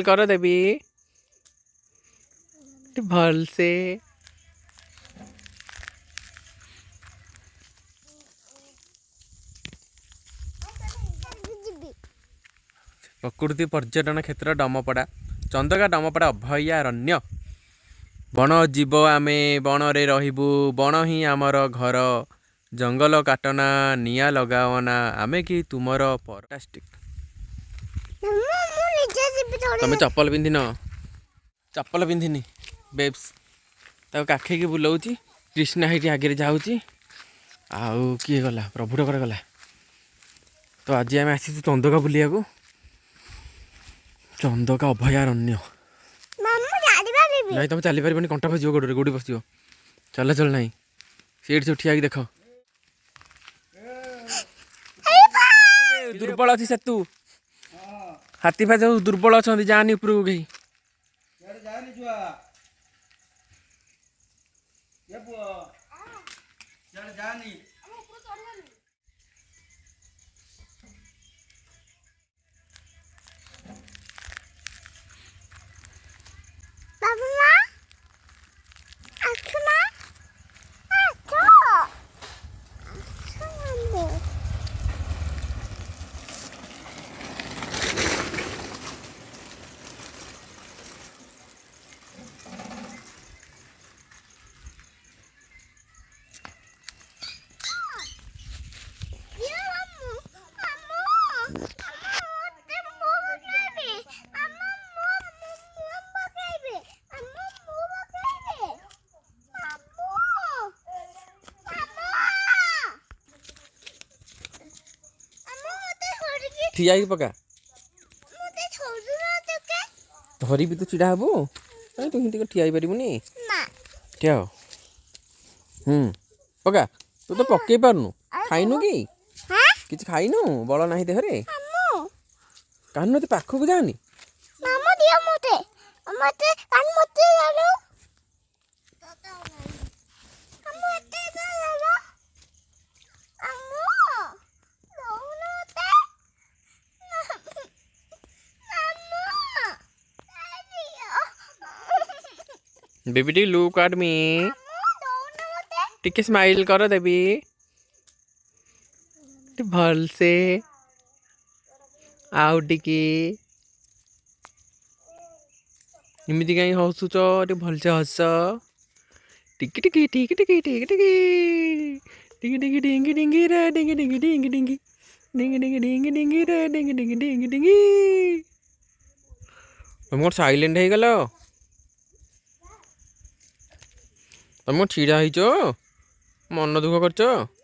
कर देवी भल से प्रकृति पर्यटन क्षेत्र डमपड़ा चंदका डमपड़ा अभयारण्य बण जीव आमे बण रे रहिबू बण ही आमर घर जंगल काटना निया लगावना आमे कि तुमर फंटास्टिक तमें चप्पल पिंधिन चप्पल पिंधिनी बेब्स ताको काखे की बुलाऊँ कृष्णा ही आगे जाऊँगी आउ किए गला प्रभु डकर गला तो आज आम आसी चंदका बुलिया को चंदका अभयारण्य नहीं तुम चली पार कंटा फस गोड़े गोड़ी पस चल चल ना सीट से ठिया देख दुर्बल अच्छी सेतु हाथी फा दुर्बल अच्छा जानी उपरକୁ कहीं ठिया पका धरी भी तो चिड़ा हबू कहीं तू हिंदी ठिया पारूनी ठिया पका तू तो पकई पारनु खाइनु कि खाइनु बल ना देहरे कान तो पाखक जानी baby T look at me टिके स्माइल कर देवी भल से आउ टिके इमिति कहीं हसुच भल से हस टिकी टिकी टिकी टिकी टिकी टिकी टिकी टिकी डिंगी डिंगी रे डिंगी डिंगी डिंगी डिंगी डिंगी डिंगी डिंगी डिंगी रे डिंगी डिंगी डिंगी डिंगी तुम साइलेंट हो गल तुम छिड़ा मन दुख कर